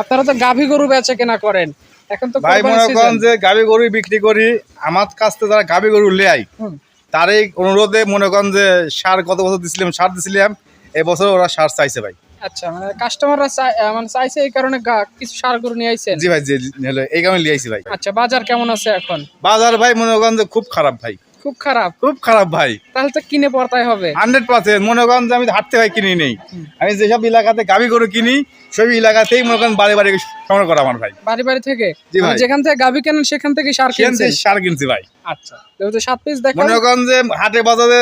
আপনারা তো গাভী গরু বেচা কেনা করেন, এখন তো ভাই কোরবানির মনে করেন সিজন। যে গাভী গরু বিক্রি করি, আমার কাছ থেকে যারা গাভী গরু লেয় হুম। তার এই অনুরোধে মনে করেন যে সার গত বছর দিছিলাম, সার দিছিলাম, এবছর ওরা সার চাইছে ভাই। আচ্ছা, মানে কাস্টমাররা মানে চাইছে এই কারণে কিছু সার গরু নিয়ে আইছেন। জি ভাই, জি হলো এই কারণে লিয়েছি ভাই। আচ্ছা, বাজার কেমন আছে এখন? বাজার ভাই মনে করেন যে খুব খারাপ ভাই, খুব খারাপ? খুব খারাপ ভাই। তাহলে তো কিনে পড়তাই হবে। 100% মনে করেন যে আমি হাঁটতে ভাই কিনি নেই, আমি যেসব এলাকাতে গাভী গরু কিনি সেই এলাকাতেই মনে করেন বাড়ি বাড়ি সংগ্রহ করা আমার ভাই। বাড়ি বাড়ি থেকে? জি ভাই। মানে যেখান থেকে গাভী কেনেন সেখান থেকে সার কিনছেন? সার কিনছি ভাই। আচ্ছা, যেহেতু 7 পিস দেখেন। মনে করেন যে হাটে বাজারে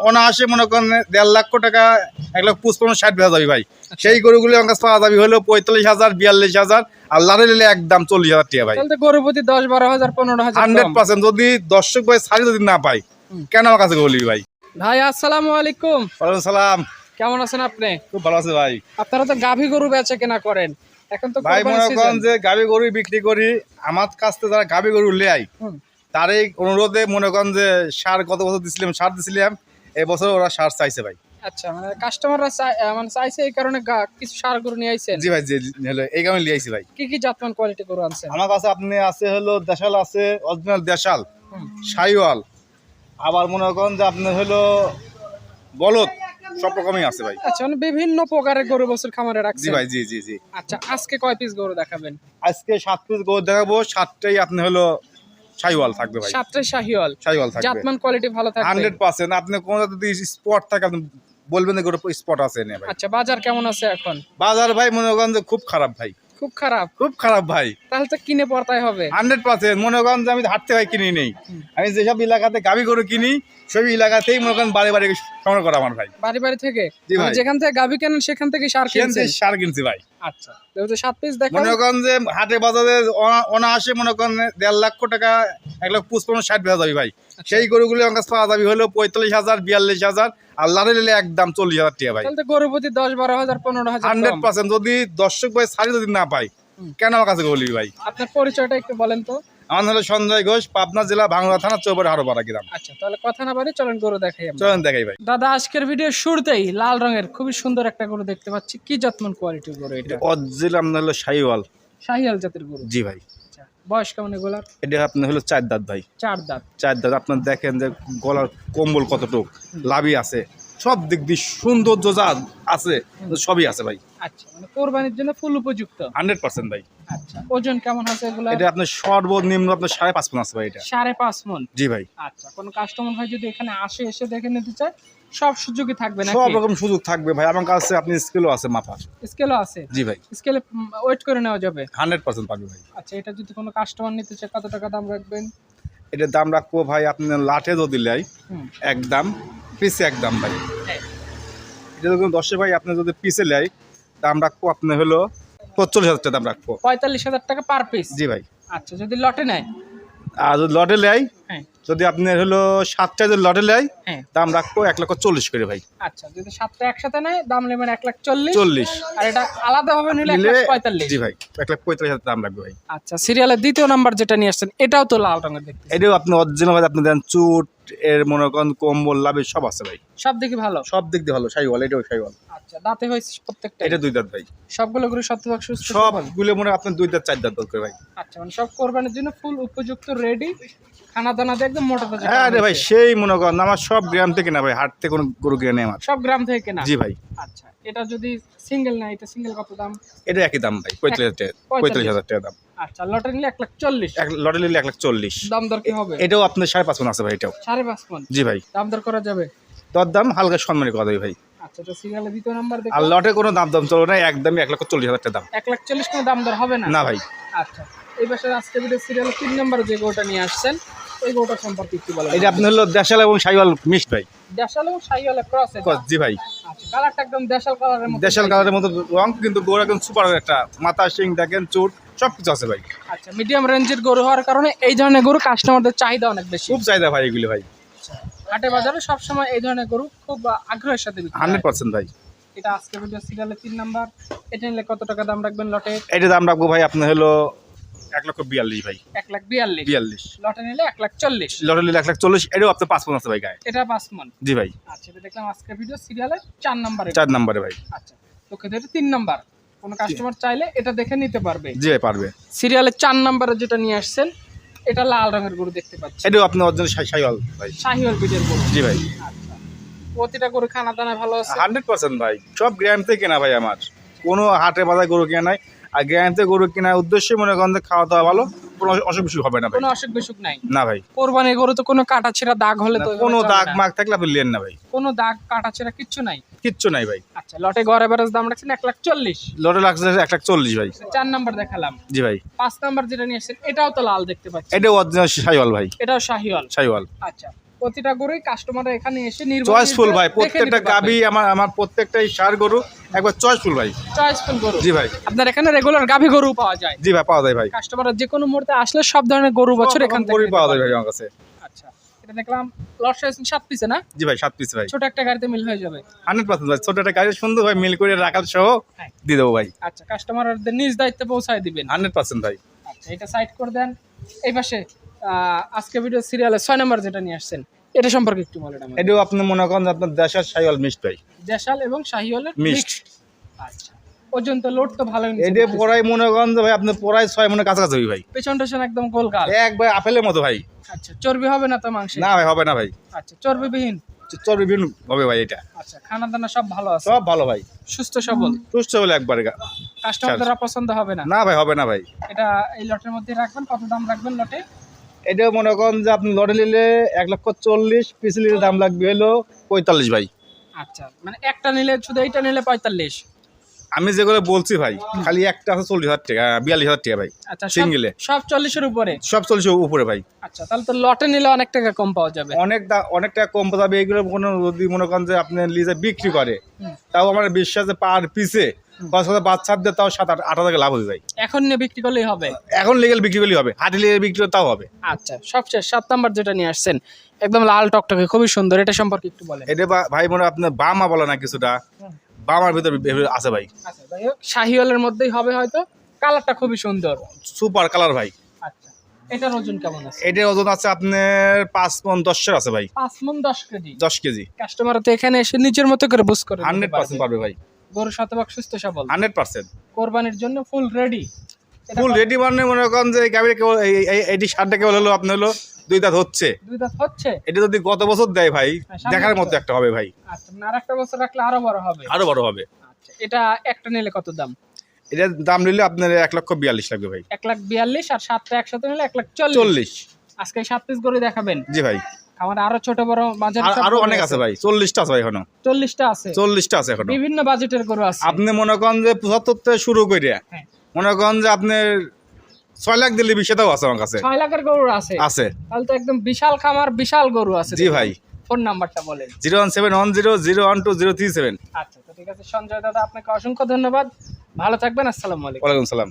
অনায়াসে মনে করেন 1.5 লক্ষ টাকা 1,55,60 বেচা যাবে ভাই। সেই গরুগুলো আমার কাছে পাওয়া যাবে হলো 45,000 42,000, আর লাড়ে নিলে একদম 40,000 টাকা ভাই। তাহলে তো গরু প্রতি 10-12,000 15,000 100% যদি দর্শক ভাই সারি যদি না পাই কেন আমার কাছে বলি ভাই। ভাই আসসালামু আলাইকুম। ওয়ালাইকুম সালাম। কেমন আছেন আপনি? খুব ভালো আছে ভাই। আপনারা তো গাভী গরু বেচা কেনা করেন, এখন তো ভাই কোরবানির মনে করেন সিজন। যে গাভী গরু বিক্রি করি, আমার কাছ থেকে যারা গাভী গরু লেয় তার এই অনুরোধে মনে করেন যে সার গত বছর দিছিলাম, সার দিছিলাম, এবছর ওরা সার চাইছে ভাই। আচ্ছা, মানে কাস্টমাররা মানে চাইছে এই কারণে কিছু সার গরু নিয়ে আইছেন। জি ভাই, জি হলো এই কারণে লিয়েছি ভাই। কি কি জাতমান কোয়ালিটি গরু আনছেন? আমার কাছে আপনি আছে হলো দেশাল আছে, অরিজিনাল দেশাল, হুম। সাইওয়াল, আবার মনে করেন যে আপনার হলো বলদ, সব রকমই আছে ভাই। আচ্ছা, মানে বিভিন্ন প্রকারের গরু বছর খামারে জি রাখছেন। ভাই, জি জি জি। আচ্ছা, আজকে কয় পিস গরু দেখাবেন? আজকে 7 পিস গরু দেখাবো, 7টাই আপনি হলো সাইওয়াল থাকবে ভাই। 7টা শাহিওয়াল। সাইওয়াল থাকবে জাতমান কোয়ালিটি ভালো থাকবে। 100%। আপনি কোনো যদি স্পট থাকে আপনি বলবেন যে গরু স্পট আছে না ভাই। আচ্ছা, বাজার কেমন আছে এখন? বাজার ভাই মনে করেন যে খুব খারাপ ভাই, খুব খারাপ? খুব খারাপ ভাই। তাহলে তো কিনে পড়তাই হবে। 100% মনে করেন যে আমি হাঁটতে ভাই কিনি নেই, আমি যেসব এলাকাতে গাভী গরু কিনি সেই এলাকাতেই মনে করেন বাড়ি বাড়ি সংগ্রহ করা আমার ভাই। বাড়ি বাড়ি থেকে? জি ভাই। মানে যেখান থেকে গাভী কেনেন সেখান থেকে সার কিনছেন? সার কিনছি ভাই। আচ্ছা, যেহেতু 7 পিস দেখেন। মনে করেন যে হাটে বাজারে অনায়াসে মনে করেন 1.5 লক্ষ টাকা 1,55,60 বেচা যাবে ভাই। সেই গরুগুলো আমার কাছে পাওয়া যাবে হলো 45,000 42,000, আর লাড়ে নিলে একদম 40,000 টাকা ভাই। তাহলে তো গরু প্রতি 10-12,000 15,000 100% যদি দর্শক ভাই সারি যদি না পাই কেন আমার কাছে বলি ভাই। আপনার পরিচয়টা একটু বলেন তো। আমার হলো সঞ্জয় ঘোষ, পাবনা জেলা ভাঙ্গুড়া থানা চৌবাড়ি হারোপাড়া গ্রাম। আচ্ছা, তাহলে কথা না বাড়ি চলেন গরু দেখাই আমরা। চলেন দেখাই ভাই। দাদা, আজকের ভিডিও শুরুতেই লাল রঙের খুবই সুন্দর একটা গরু দেখতে পাচ্ছি। কি জাতমান কোয়ালিটির গরু এটা? অরিজিনাল আপনার হলো সাইওয়াল। শাহিয়াল জাতের গরু? জি ভাই। আচ্ছা, বয়স কেমন এগুলার? এটা আপনার হলো 4 দাঁত ভাই। 4 দাঁত। 4 দাঁত। আপনার দেখেন যে গলার কম্বল কতটুক, লাভি আছে, সব দিক দিয়ে সৌন্দর্য যা আছে সবই আছে ভাই। আচ্ছা, মানে কোরবানির জন্য ফুল উপযুক্ত। 100% ভাই। আচ্ছা, ওজন কেমন আছে এগুলা? এটা আপনার সর্বনিম্ন আপনার 5.5 মণ আছে ভাই এটা। 5.5 মণ? জি ভাই। আচ্ছা, কোন কাস্টমার ভাই যদি এখানে এসে দেখে নিতে চায় সব সুযোগই থাকবে নাকি? সব রকম সুযোগ থাকবে ভাই, আমার কাছে আপনি স্কেলও আছে মাপার। স্কেলও আছে? জি ভাই। স্কেলে ওয়েট করে নেওয়া যাবে? 100% পাবে ভাই। আচ্ছা, এটা যদি কোনো কাস্টমার নিতে চায় কত টাকা দাম রাখবেন? এটার দাম রাখবো ভাই আপনি লাঠে যদি লাই একদম, পিসে একদম ভাই। হ্যাঁ। এটা যদি 10 ভাই আপনি যদি পিসে লাই দাম রাখবো আপনি হলো 45,000 টাকা দাম রাখবো। 45,000 টাকা পার পিস? জি ভাই। আচ্ছা, যদি লটে নেয়? আর যদি লটে লাই, হ্যাঁ। যদি আপনি হলো 7টা যদি লটে লাই হ্যাঁ। দাম রাখবো 1,40,000 করে ভাই। আচ্ছা, যদি 7টা একসাথে নেয় দাম নেবেন 1,40,000। 40। আর এটা আলাদা ভাবে নিলে নিলে 1,45,000। জি ভাই 1,45,000 দাম রাখবে ভাই। আচ্ছা, সিরিয়ালের দ্বিতীয় নাম্বার যেটা নিয়ে আসছেন এটাও তো লাল রঙের দেখতে। এটাও আপনি অরিজিনাল ভাই, আপনি দেন চুট এর মনে করেন কম্বল লাভে সব আছে ভাই। সব দিকে ভালো? সব দিক দিয়ে ভালো। সাইওয়াল, এটাও সাইওয়াল। আচ্ছা, দাঁতে হয়েছে প্রত্যেকটা? এটা 2 দাঁত ভাই। সবগুলো গরু শতভাগ সুস্থ? সবগুলো মনে হয় আপনার 2 দাঁত 4 দাঁত দরকার ভাই। আচ্ছা, মানে সব কোরবানির জন্য ফুল উপযুক্ত রেডি, খানা দানা দিয়ে একদম মোটা তাজা। হ্যাঁ রে ভাই, সেই মনে করেন আমার সব গ্রাম থেকে না ভাই, হাট থেকে কোনো গরু কিনে নেই আমার। সব গ্রাম থেকে কেনা? জি ভাই। আচ্ছা, এটা যদি সিঙ্গেল না, এটা সিঙ্গেল কত দাম? এটা একই দাম ভাই, 45,000 টাকা দাম। আচ্ছা, লটারি নিলে 1,40,000। এক লটে নিলে 1,40,000। দাম দর কি হবে? এটাও আপনার 5.5 মণ আছে ভাই এটাও। 5.5 মণ? জি ভাই। দাম দর করা যাবে? তোর দাম হালকা সম্মানী করা যাবে ভাই। আচ্ছা, তো সিরিয়ালের দ্বিতীয় নাম্বার দেখো। আর লটে কোনো দাম চলবে না, একদমই 1,40,000 টাকা দাম। 1,40,000 কোনো দাম দর হবে না? না ভাই। আচ্ছা, এই বছর আজকে ভিডিও সিরিয়ালের 3 নাম্বার যে গরুটা নিয়ে আসছেন এই গরুটা সম্পর্কে একটু বলেন। এটা আপনি হলো দেশাল এবং সাইওয়াল মিক্সড ভাই। দেশাল এবং শাহিওয়াল ক্রস এটা? জি ভাই। আচ্ছা, কালারটা একদম দেশাল কালারের মতো। দেশাল কালারের মতো রং, কিন্তু গরু একদম সুপার একটা, মাথা সিং দেখেন, চুট সবকিছু আছে ভাই। আচ্ছা, মিডিয়াম রেঞ্জের গরু হওয়ার কারণে এই ধরনের গরু কাস্টমারদের চাহিদা অনেক বেশি। খুব চাহিদা ভাই এগুলি ভাই। হাটে বাজারে সবসময় এই ধরনের গরু খুব আগ্রহের সাথে বিক্রি হয়। 100% ভাই। এটা আজকে ভিডিও সিরিয়ালের 3 নাম্বার। এটা নিলে কত টাকা দাম রাখবেন লটে? এটা দাম রাখবো ভাই আপনি হলো 1,42,000 ভাই। 1,42,000? 42। লটে নিলে 1,40,000? লটে নিলে 1,40,000। এটাও আপনার 5 মণ আছে ভাই গায়ে। এটা 5 মণ? জি ভাই। আচ্ছা, এটা দেখলাম আজকে ভিডিও সিরিয়ালের 4 নাম্বারে। 4 নম্বরে ভাই। আচ্ছা, তোকে ধরে 3 নাম্বার কোনো কাস্টমার চাইলে এটা দেখে নিতে পারবে। জি ভাই পারবে। সিরিয়ালের 4 নম্বরে যেটা নিয়ে আসছেন এটা লাল রঙের গরু দেখতে পাচ্ছি, এটাও আপনার অরিজিনাল শাহিওয়াল ভাই। শাহিওয়াল ব্রিডের গরু। জি ভাই। আচ্ছা, প্রতিটা গরু খানা দানা ভালো আছে? 100% ভাই, সব গ্রাম থেকে কেনা ভাই, আমার কোনো হাটে বাজার গরু কেনা নাই। আর গ্রাম থেকে গরু কেনার উদ্দেশ্যে মনে করেন যে খাওয়া দাওয়া ভালো, কোনো অসুখ বিসুখ হবে না ভাই। কোনো অসুখ বিসুখ নাই না ভাই। কোরবানির গরু তো কোনো কাটা ছেঁড়া দাগ হলে তো কোনো দাগ মাগ থাকলে আপনি নেন না ভাই। কোনো দাগ কাটা ছেঁড়া কিচ্ছু নাই? কিচ্ছু নাই ভাই। আচ্ছা, লটে গড় এভারেজ দাম রাখছেন 1,40,000। লটে লাগছে 1,40,000 ভাই। 4 নাম্বার দেখালাম। জি ভাই। 5 নাম্বার যেটা নিয়ে আসছেন এটাও তো লাল দেখতে পাচ্ছি, এটাও অরিজিনাল শাহিওয়াল ভাই। এটাও শাহিওয়াল। শাহিওয়াল। আচ্ছা, প্রতিটা গরুই কাস্টমাররা এখানে এসে চয়েসফুল ভাই, প্রত্যেকটা গাবি আমার প্রত্যেকটাই সার গরু একবার চয়েসফুল ভাই। চয়েসফুল গরু। জি ভাই। আপনার এখানে রেগুলার গাভী গরু পাওয়া যায়? জি ভাই পাওয়া যায় ভাই। কাস্টমাররা যে কোনো মুহূর্তে আসলে সব ধরনের গরু বছর এখান থেকে গরু পাওয়া যায় ভাই আমার কাছে। আচ্ছা, এটা দেখলাম লট সাইজ 7 পিসে না? জি ভাই 7 পিস ভাই। ছোট একটা গাড়িতে মিল হয়ে যাবে 100% ভাই। ছোট একটা গাড়ি সুন্দর ভাই মিল করে রাখাল সহ হ্যাঁ। দিয়ে দেবো ভাই। আচ্ছা, কাস্টমারদের নিজ দায়িত্বে পৌঁছায় দিবেন 100% ভাই। আচ্ছা, এটা সাইড করে দেন। এই পাশে আজকে ভিডিও সিরিয়ালে 6 নাম্বার যেটা নিয়ে আসছেন এটা সম্পর্কে একটু বলেন আমাদের। এটাও আপনি মনে করেন যে আপনার দেশাল শাহিওয়াল মিক্সড ভাই। দেশাল এবং শাহিওয়ালের মিক্সড। আচ্ছা, ওজন তো লোড তো ভালোই নিচে এটা দেখতেছি। পড়াই মনে করেন যে ভাই আপনার পড়াই 6 মনে কাছাকাছি হবে ভাই। পেছন টেছন একদম গোলগাল এক ভাই আপেলের মতো ভাই। আচ্ছা, চর্বি হবে না তো মাংসে? না ভাই হবে না ভাই। আচ্ছা, চর্বিবিহীন। চর্বি বিভিন্ন হবে ভাই এটা। আচ্ছা, খানা দানা সব ভালো আছে? সব ভালো ভাই। সুস্থ সবল? সুস্থ হলে একবারে কাস্টমারদের পছন্দ হবে না? না ভাই হবে না ভাই। এটা এই লটের মধ্যে রাখবেন, কত দাম রাখবেন লটে? এটা মনে করেন যে আপনি লটে নিলে 1,40,000, পিস নিলে দাম লাগবে হলো 45 ভাই। আচ্ছা, মানে একটা নিলে শুধু এইটা নিলে 45? আমি যেগুলো বলছি ভাই খালি একটা আছে 40,000 টাকা, 42,000 টাকা ভাই। আচ্ছা, সিঙ্গেলে সব 40-এর উপরে? সব 40 উপরে ভাই। আচ্ছা, তাহলে তো লটে নিলে অনেক টাকা কম পাওয়া যাবে। অনেক টাকা কম পাবে। এইগুলো কোনো যদি মনে করেন যে আপনি লিজে বিক্রি করে তাও আমার বিশ্বাসে পার পিসে বাচ্চাদের তাও 7-8 টাকা লাভ হবে ভাই। এখন নিয়ে বিক্রি করলেই হবে? এখন লিগেল বিক্রি করলেই হবে, হাটে লিগেল বিক্রি করলে তাও হবে। আচ্ছা, সবশেষ 7 নাম্বার যেটা নিয়ে আসছেন একদম লাল টকটকে খুবই সুন্দর, এটা সম্পর্কে একটু বলেন। এটা ভাই মনে আপনার বামা বলে না কিছুটা, বামার ভিতর আছে ভাই। আচ্ছা, যাই হোক শাহিওয়ালের মধ্যেই হবে হয়তো, কালারটা খুবই সুন্দর, সুপার কালার ভাই। আচ্ছা, এটার ওজন কেমন আছে? এটার ওজন আছে আপনার 5 মণ 10 আছে ভাই। 5 মণ 10 কেজি? 10 কেজি। কাস্টমার তো এখানে এসে নিজের মতো করে বুঝ করে 100% পারবে ভাই। গরু শতভাগ সুস্থ সবল? 100%। কোরবানির জন্য ফুল রেডি? ফুল রেডি মানে মনে করেন যে গাড়ি কেবল এইটি 60 কেবল হলো আপনার হলো 2 দাঁত হচ্ছে। 2 দাঁত হচ্ছে? এটা যদি গত বছর দেয় ভাই দেখার মতো একটা হবে ভাই। আচ্ছা, আর একটা বছর রাখলে আরো বড় হবে? আরো বড় হবে। আচ্ছা, এটা একটা নিলে কত দাম? এটার দাম নিলে আপনার 1,42,000 লাগবে ভাই। 1,42,000 আর 7টা একসাথে নিলে 1,40,000। 40। আজকে 7 পিস গরু দেখাবেন? জি ভাই। আমার আরো ছোট বড় মাঝারি আরো অনেক আছে ভাই। 40টা আছে ভাই এখনো। 40টা আছে? 40টা আছে এখনো। বিভিন্ন বাজেটের গরু আছে। আপনি মনে করেন যে 75 থেকে শুরু করে হ্যাঁ, মনে করেন যে আপনার 6 লাখ দিলে সেটাও আছে আমার কাছে। 6 লাখের গরু আছে? আছে। তাহলে তো একদম বিশাল খামার, বিশাল গরু আছে। জি ভাই। ফোন নাম্বারটা বলেন। 01710012037। আচ্ছা, তো ঠিক আছে সঞ্জয় দাদা, আপনাকে অসংখ্য ধন্যবাদ, ভালো থাকবেন, আসসালামু আলাইকুম। ওয়ালাইকুম সালাম।